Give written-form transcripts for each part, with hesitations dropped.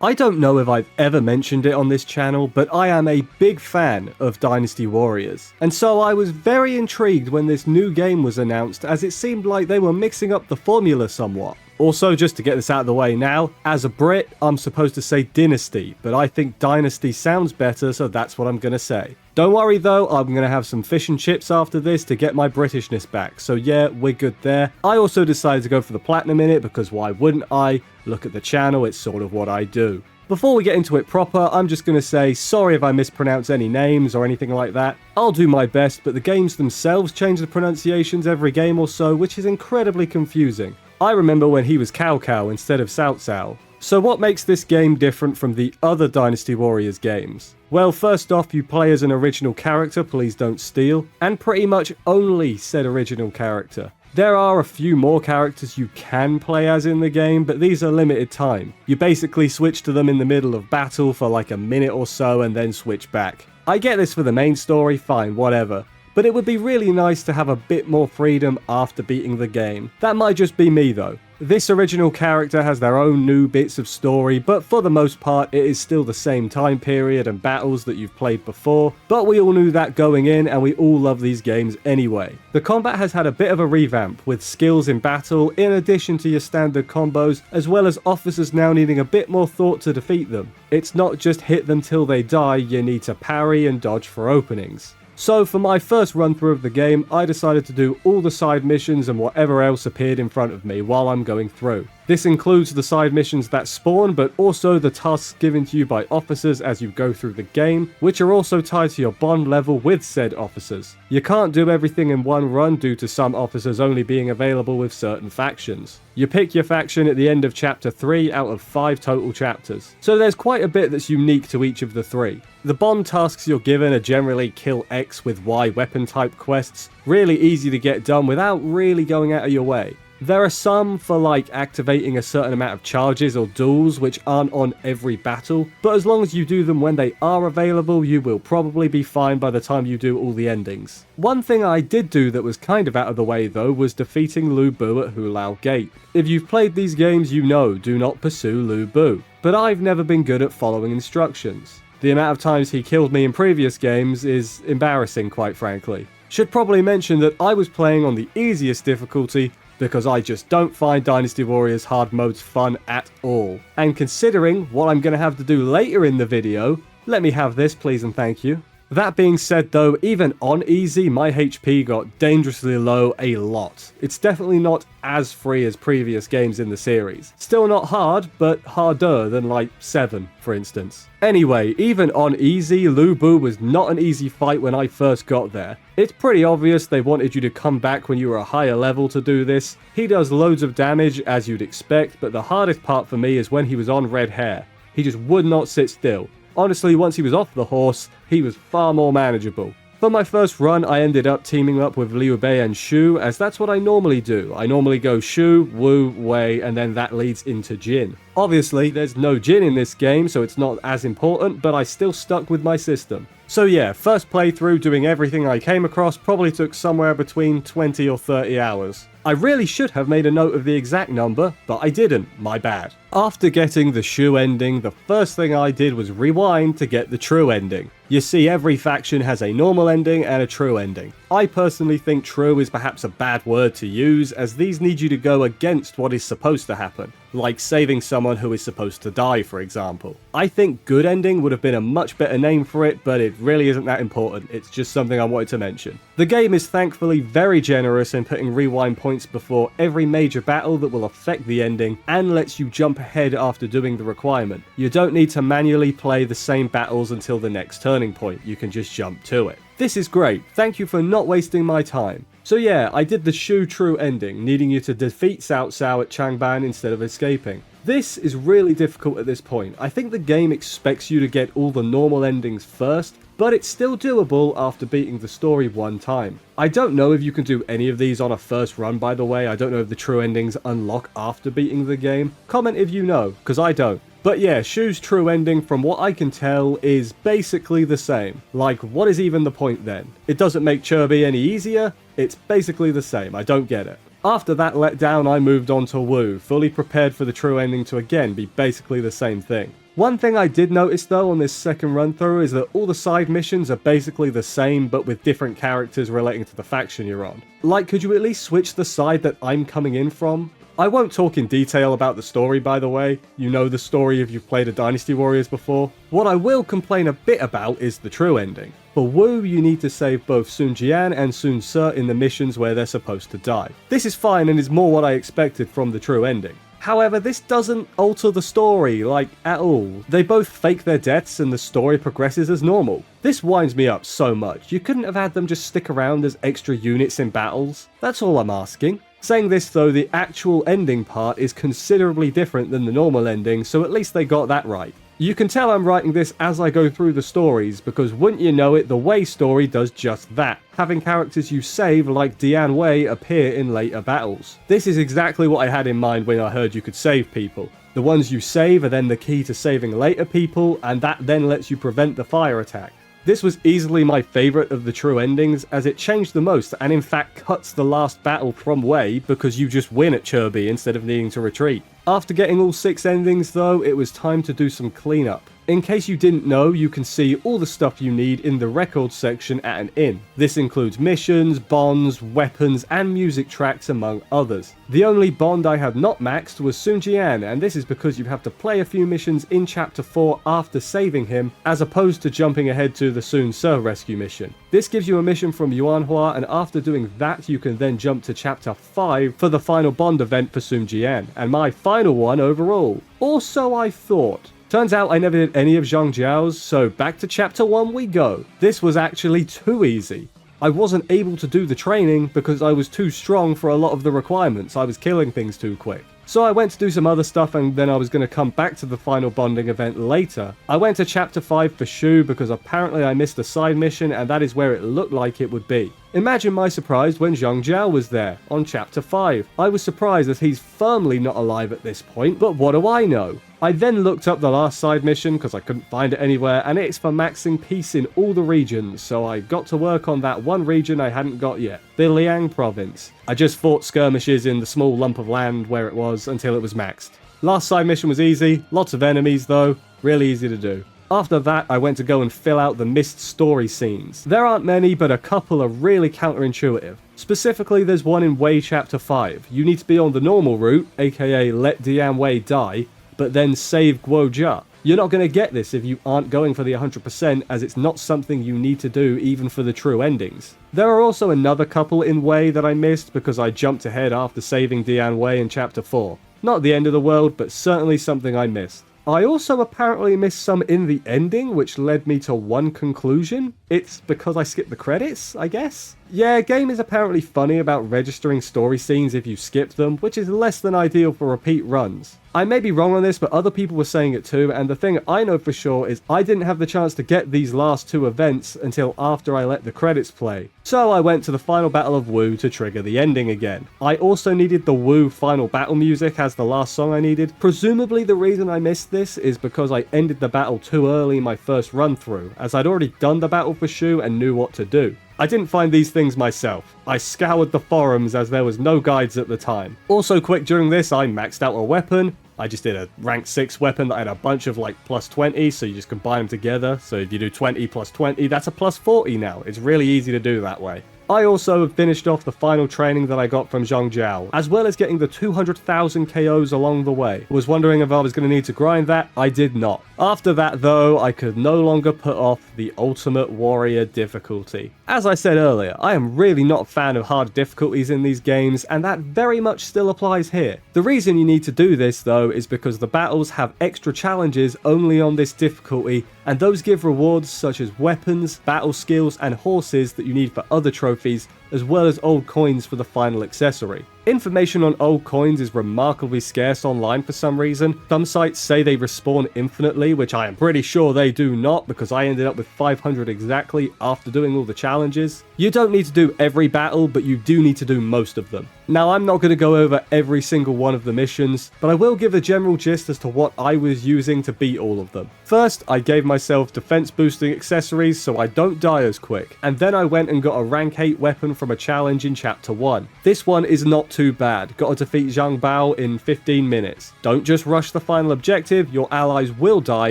I don't know if I've ever mentioned it on this channel, but I am a big fan of Dynasty Warriors. And so I was very intrigued when this new game was announced, as it seemed like they were mixing up the formula somewhat. Also, just to get this out of the way now, as a Brit, I'm supposed to say Dynasty, but I think Dynasty sounds better, so that's what I'm gonna say. Don't worry though, I'm going to have some fish and chips after this to get my Britishness back, so yeah, we're good there. I also decided to go for the platinum in it because why wouldn't I? Look at the channel, it's sort of what I do. Before we get into it proper, I'm just going to say sorry if I mispronounce any names or anything like that. I'll do my best, but the games themselves change the pronunciations every game or so, which is incredibly confusing. I remember when he was Cow Cow instead of Sao Sao. So what makes this game different from the other Dynasty Warriors games? Well, first off, you play as an original character, please don't steal, and pretty much only said original character. There are a few more characters you can play as in the game, but these are limited time. You basically switch to them in the middle of battle for like a minute or so and then switch back. I get this for the main story, fine, whatever. But it would be really nice to have a bit more freedom after beating the game. That might just be me though. This original character has their own new bits of story, but for the most part it is still the same time period and battles that you've played before, but we all knew that going in and we all love these games anyway. The combat has had a bit of a revamp, with skills in battle in addition to your standard combos, as well as officers now needing a bit more thought to defeat them. It's not just hit them till they die, you need to parry and dodge for openings. So for my first run through of the game, I decided to do all the side missions and whatever else appeared in front of me while I'm going through. This includes the side missions that spawn, but also the tasks given to you by officers as you go through the game, which are also tied to your bond level with said officers. You can't do everything in one run due to some officers only being available with certain factions. You pick your faction at the end of chapter 3 out of 5 total chapters, so there's quite a bit that's unique to each of the 3. The bond tasks you're given are generally kill X with Y weapon type quests, really easy to get done without really going out of your way. There are some for like activating a certain amount of charges or duels which aren't on every battle, but as long as you do them when they are available, you will probably be fine by the time you do all the endings. One thing I did do that was kind of out of the way though was defeating Lu Bu at Hulao Gate. If you've played these games you know do not pursue Lu Bu, but I've never been good at following instructions. The amount of times he killed me in previous games is embarrassing, quite frankly. Should probably mention that I was playing on the easiest difficulty, because I just don't find Dynasty Warriors hard modes fun at all. And considering what I'm going to have to do later in the video, let me have this please and thank you. That being said though, even on easy, my HP got dangerously low a lot. It's definitely not as free as previous games in the series. Still not hard, but harder than like 7, for instance. Anyway, even on easy, Lu Bu was not an easy fight when I first got there. It's pretty obvious they wanted you to come back when you were a higher level to do this. He does loads of damage as you'd expect, but the hardest part for me is when he was on red hair. He just would not sit still. Honestly, once he was off the horse, he was far more manageable. For my first run, I ended up teaming up with Liu Bei and Shu, as that's what I normally do. I normally go Shu, Wu, Wei, and then that leads into Jin. Obviously, there's no Jin in this game, so it's not as important, but I still stuck with my system. So yeah, first playthrough doing everything I came across probably took somewhere between 20 or 30 hours. I really should have made a note of the exact number, but I didn't, my bad. After getting the Shu ending, the first thing I did was rewind to get the true ending. You see, every faction has a normal ending and a true ending. I personally think true is perhaps a bad word to use, as these need you to go against what is supposed to happen, like saving someone who is supposed to die, for example. I think good ending would have been a much better name for it, but it really isn't that important, it's just something I wanted to mention. The game is thankfully very generous in putting rewind points before every major battle that will affect the ending, and lets you jump ahead after doing the requirement. You don't need to manually play the same battles until the next turning point, you can just jump to it. This is great, thank you for not wasting my time. So yeah, I did the Shu true ending, needing you to defeat Cao Cao at Changban instead of escaping. This is really difficult at this point. I think the game expects you to get all the normal endings first, but it's still doable after beating the story one time. I don't know if you can do any of these on a first run, by the way. I don't know if the true endings unlock after beating the game. Comment if you know, because I don't. But yeah, Shu's true ending, from what I can tell, is basically the same. Like, what is even the point then? It doesn't make Chirby any easier, it's basically the same, I don't get it. After that letdown, I moved on to Wu, fully prepared for the true ending to again be basically the same thing. One thing I did notice though on this second run through is that all the side missions are basically the same but with different characters relating to the faction you're on. Like, could you at least switch the side that I'm coming in from? I won't talk in detail about the story, by the way. You know the story if you've played a Dynasty Warriors before. What I will complain a bit about is the true ending. For Wu, you need to save both Sun Jian and Sun Ce in the missions where they're supposed to die. This is fine and is more what I expected from the true ending. However, this doesn't alter the story, like, at all. They both fake their deaths and the story progresses as normal. This winds me up so much. You couldn't have had them just stick around as extra units in battles? That's all I'm asking. Saying this though, the actual ending part is considerably different than the normal ending, so at least they got that right. You can tell I'm writing this as I go through the stories, because wouldn't you know it, the Wei story does just that, having characters you save like Dian Wei appear in later battles. This is exactly what I had in mind when I heard you could save people. The ones you save are then the key to saving later people, and that then lets you prevent the fire attack. This was easily my favourite of the true endings, as it changed the most and in fact cuts the last battle from Wei because you just win at Chirby instead of needing to retreat. After getting all 6 endings though, it was time to do some cleanup. In case you didn't know, you can see all the stuff you need in the records section at an inn. This includes missions, bonds, weapons, and music tracks among others. The only bond I have not maxed was Sun Jian, and this is because you have to play a few missions in chapter 4 after saving him, as opposed to jumping ahead to the Sun Ce rescue mission. This gives you a mission from Yuanhua, and after doing that you can then jump to chapter 5 for the final bond event for Sun Jian, and my final one overall. Or so I thought. Turns out I never did any of Zhang Jiao's, so back to chapter 1 we go. This was actually too easy. I wasn't able to do the training because I was too strong for a lot of the requirements. I was killing things too quick. So I went to do some other stuff and then I was going to come back to the final bonding event later. I went to chapter 5 for Shu because apparently I missed a side mission and that is where it looked like it would be. Imagine my surprise when Zhang Jiao was there, on chapter 5. I was surprised as he's firmly not alive at this point, but what do I know? I then looked up the last side mission because I couldn't find it anywhere, and it's for maxing peace in all the regions, so I got to work on that one region I hadn't got yet, the Liang province. I just fought skirmishes in the small lump of land where it was until it was maxed. Last side mission was easy, lots of enemies though, really easy to do. After that, I went to go and fill out the missed story scenes. There aren't many, but a couple are really counterintuitive. Specifically, there's one in Wei chapter 5. You need to be on the normal route, aka let Dian Wei die, but then save Guo Jia. You're not going to get this if you aren't going for the 100%, as it's not something you need to do even for the true endings. There are also another couple in Wei that I missed because I jumped ahead after saving Dian Wei in chapter 4. Not the end of the world, but certainly something I missed. I also apparently missed some in the ending, which led me to one conclusion. It's because I skipped the credits, I guess? Yeah, game is apparently funny about registering story scenes if you skip them, which is less than ideal for repeat runs. I may be wrong on this, but other people were saying it too, and the thing I know for sure is I didn't have the chance to get these last 2 events until after I let the credits play. So I went to the final battle of Wu to trigger the ending again. I also needed the Wu final battle music as the last song I needed. Presumably the reason I missed this is because I ended the battle too early in my first run through, as I'd already done the battle for Shu and knew what to do. I didn't find these things myself. I scoured the forums as there was no guides at the time. Also quick during this, I maxed out a weapon. I just did a rank 6 weapon that had a bunch of like plus 20, so you just combine them together. So if you do 20 plus 20, that's a plus 40 now. It's really easy to do that way. I also finished off the final training that I got from Zhang Jiao, as well as getting the 200,000 KOs along the way. Was wondering if I was going to need to grind that, I did not. After that though, I could no longer put off the Ultimate Warrior difficulty. As I said earlier, I am really not a fan of hard difficulties in these games, and that very much still applies here. The reason you need to do this though is because the battles have extra challenges only on this difficulty, and those give rewards such as weapons, battle skills, and horses that you need for other trophies, as well as old coins for the final accessory. Information on old coins is remarkably scarce online for some reason. Some sites say they respawn infinitely, which I am pretty sure they do not, because I ended up with 500 exactly after doing all the challenges. You don't need to do every battle, but you do need to do most of them. Now, I'm not going to go over every single one of the missions, but I will give a general gist as to what I was using to beat all of them. First, I gave myself defense boosting accessories so I don't die as quick, and then I went and got a rank 8 weapon from a challenge in chapter 1. This one is not too bad, got to defeat Zhang Bao in 15 minutes. Don't just rush the final objective, your allies will die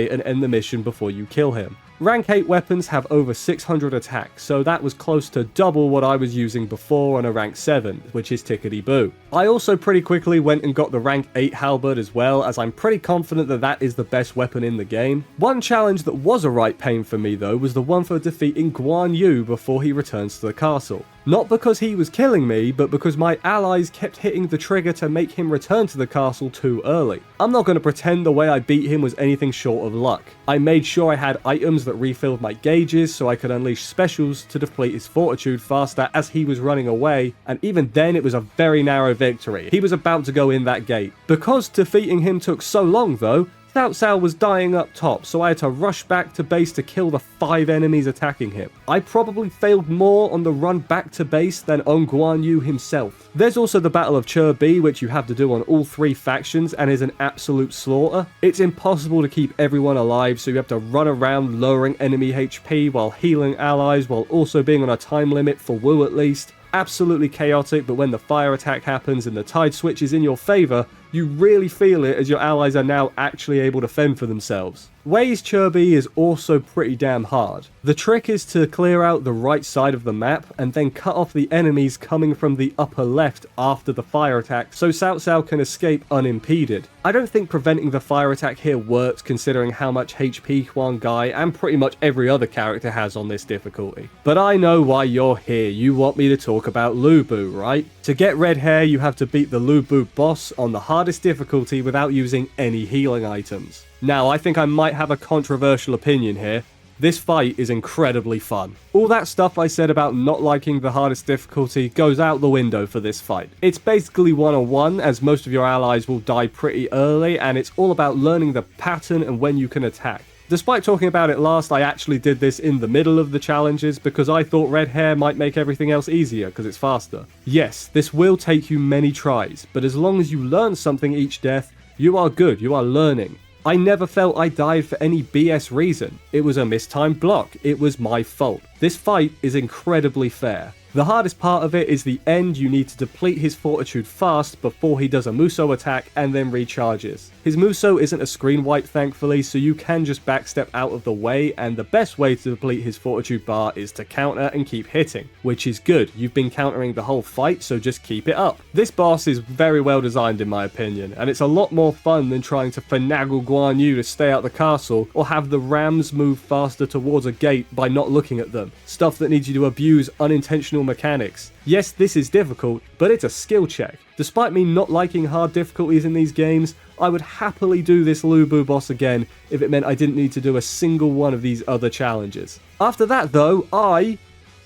and end the mission before you kill him. Rank 8 weapons have over 600 attacks, so that was close to double what I was using before on a rank 7, which is tickety boo. I also pretty quickly went and got the rank 8 halberd as well, as I'm pretty confident that that is the best weapon in the game. One challenge that was a right pain for me though was the one for defeating Guan Yu before he returns to the castle. Not because he was killing me, but because my allies kept hitting the trigger to make him return to the castle too early. I'm not going to pretend the way I beat him was anything short of luck. I made sure I had items that refilled my gauges so I could unleash specials to deplete his fortitude faster as he was running away, and even then it was a very narrow victory. He was about to go in that gate. Because defeating him took so long though, Cao Cao was dying up top, so I had to rush back to base to kill the 5 enemies attacking him. I probably failed more on the run back to base than on Guan Yu himself. There's also the Battle of Bi, which you have to do on all 3 factions and is an absolute slaughter. It's impossible to keep everyone alive, so you have to run around lowering enemy HP while healing allies while also being on a time limit for Wu at least. Absolutely chaotic, but when the fire attack happens and the tide switches in your favor, you really feel it as your allies are now actually able to fend for themselves. Wei's Bi is also pretty damn hard. The trick is to clear out the right side of the map and then cut off the enemies coming from the upper left after the fire attack so Cao Cao can escape unimpeded. I don't think preventing the fire attack here works considering how much HP Huang Gai and pretty much every other character has on this difficulty. But I know why you're here, you want me to talk about Lu Bu, right? To get red hair you have to beat the Lu Bu boss on the hardest difficulty without using any healing items. Now, I think I might have a controversial opinion here. This fight is incredibly fun. All that stuff I said about not liking the hardest difficulty goes out the window for this fight. It's basically one-on-one, as most of your allies will die pretty early, and it's all about learning the pattern and when you can attack. Despite talking about it last, I actually did this in the middle of the challenges because I thought red hair might make everything else easier because it's faster. Yes, this will take you many tries, but as long as you learn something each death, you are good, you are learning. I never felt I died for any BS reason. It was a mistimed block. It was my fault. This fight is incredibly fair. The hardest part of it is the end. You need to deplete his fortitude fast before he does a Muso attack and then recharges. His Muso isn't a screen wipe thankfully, so you can just backstep out of the way, and the best way to deplete his fortitude bar is to counter and keep hitting, which is good. You've been countering the whole fight, so just keep it up. This boss is very well designed in my opinion, and it's a lot more fun than trying to finagle Guan Yu to stay out the castle or have the rams move faster towards a gate by not looking at them. Stuff that needs you to abuse unintentional mechanics. Yes, this is difficult, but it's a skill check. Despite me not liking hard difficulties in these games, I would happily do this Lu Bu boss again if it meant I didn't need to do a single one of these other challenges. After that though, I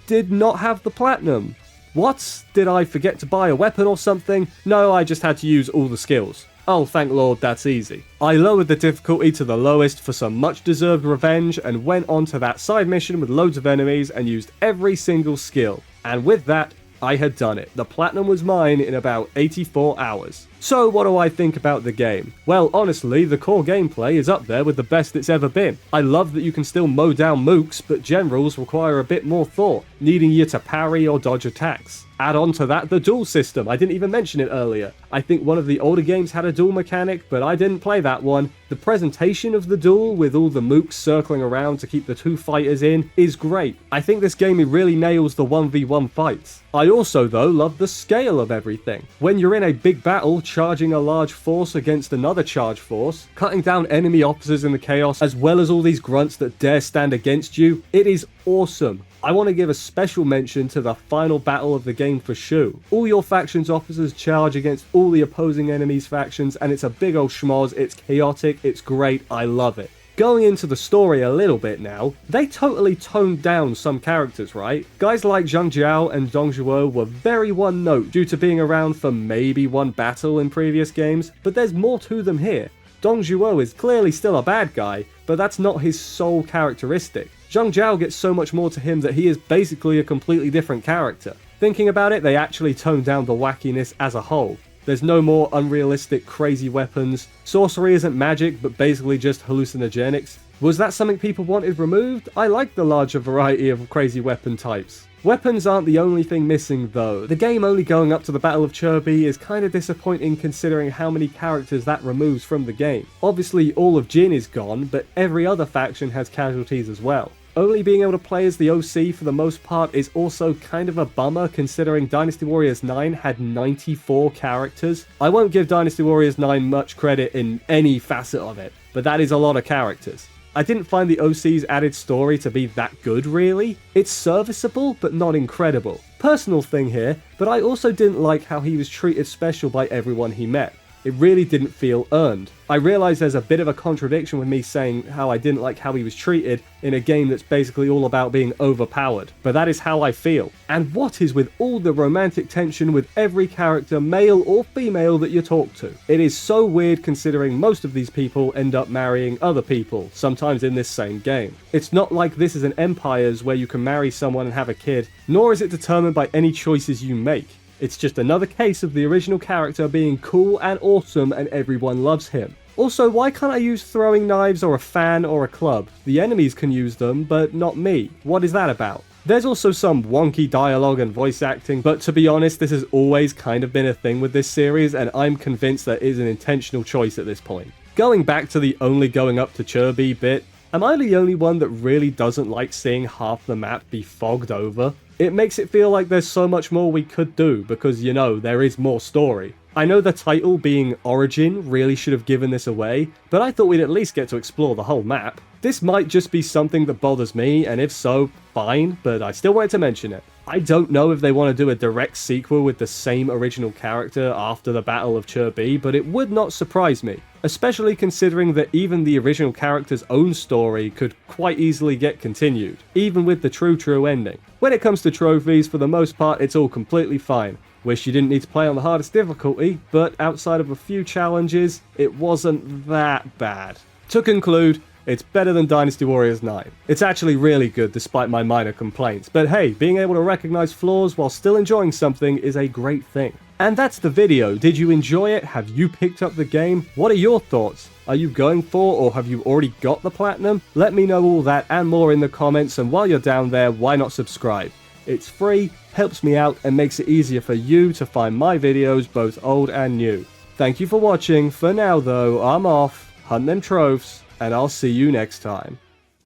did not have the platinum. What? Did I forget to buy a weapon or something? No, I just had to use all the skills. Oh, thank Lord, that's easy. I lowered the difficulty to the lowest for some much deserved revenge and went on to that side mission with loads of enemies and used every single skill. And with that, I had done it. The platinum was mine in about 84 hours. So what do I think about the game? Well, honestly, the core gameplay is up there with the best it's ever been. I love that you can still mow down mooks, but generals require a bit more thought, needing you to parry or dodge attacks. Add on to that the duel system. I didn't even mention it earlier. I think one of the older games had a duel mechanic, but I didn't play that one. The presentation of the duel, with all the mooks circling around to keep the 2 fighters in, is great. I think this game really nails the 1v1 fights. I also, though, love the scale of everything. When you're in a big battle, charging a large force against another charge force, cutting down enemy officers in the chaos, as well as all these grunts that dare stand against you, it is awesome. I want to give a special mention to the final battle of the game for Shu. All your faction's officers charge against all the opposing enemies' factions, and it's a big ol' schmoz, it's chaotic, it's great, I love it. Going into the story a little bit now, they totally toned down some characters, right? Guys like Zhang Jiao and Dong Zhuo were very one note due to being around for maybe one battle in previous games, but there's more to them here. Dong Zhuo is clearly still a bad guy, but that's not his sole characteristic. Zhang Jiao gets so much more to him that he is basically a completely different character. Thinking about it, they actually toned down the wackiness as a whole. There's no more unrealistic, crazy weapons. Sorcery isn't magic, but basically just hallucinogenics. Was that something people wanted removed? I like the larger variety of crazy weapon types. Weapons aren't the only thing missing though. The game only going up to the Battle of Chirby is kinda disappointing considering how many characters that removes from the game. Obviously all of Jin is gone, but every other faction has casualties as well. Only being able to play as the OC for the most part is also kind of a bummer considering Dynasty Warriors 9 had 94 characters. I won't give Dynasty Warriors 9 much credit in any facet of it, but that is a lot of characters. I didn't find the OC's added story to be that good really. It's serviceable, but not incredible. Personal thing here, but I also didn't like how he was treated special by everyone he met. It really didn't feel earned. I realise there's a bit of a contradiction with me saying how I didn't like how he was treated in a game that's basically all about being overpowered, but that is how I feel. And what is with all the romantic tension with every character, male or female, that you talk to? It is so weird considering most of these people end up marrying other people, sometimes in this same game. It's not like this is an Empires where you can marry someone and have a kid, nor is it determined by any choices you make. It's just another case of the original character being cool and awesome and everyone loves him. Also, why can't I use throwing knives or a fan or a club? The enemies can use them, but not me. What is that about? There's also some wonky dialogue and voice acting, but to be honest, this has always kind of been a thing with this series, and I'm convinced that is an intentional choice at this point. Going back to the only going up to Chirby bit, am I the only one that really doesn't like seeing half the map be fogged over? It makes it feel like there's so much more we could do because, you know, there is more story. I know the title being Origin really should have given this away, but I thought we'd at least get to explore the whole map. This might just be something that bothers me, and if so, fine, but I still wanted to mention it. I don't know if they want to do a direct sequel with the same original character after the Battle of Chirby, but it would not surprise me, especially considering that even the original character's own story could quite easily get continued, even with the true ending. When it comes to trophies, for the most part, it's all completely fine. Wish you didn't need to play on the hardest difficulty, but outside of a few challenges, it wasn't that bad. To conclude, it's better than Dynasty Warriors 9. It's actually really good despite my minor complaints, but hey, being able to recognize flaws while still enjoying something is a great thing. And that's the video. Did you enjoy it? Have you picked up the game? What are your thoughts? Are you going for or have you already got the platinum? Let me know all that and more in the comments, and while you're down there, why not subscribe? It's free, helps me out, and makes it easier for you to find my videos both old and new. Thank you for watching. For now though, I'm off, hunt them trophies, and I'll see you next time.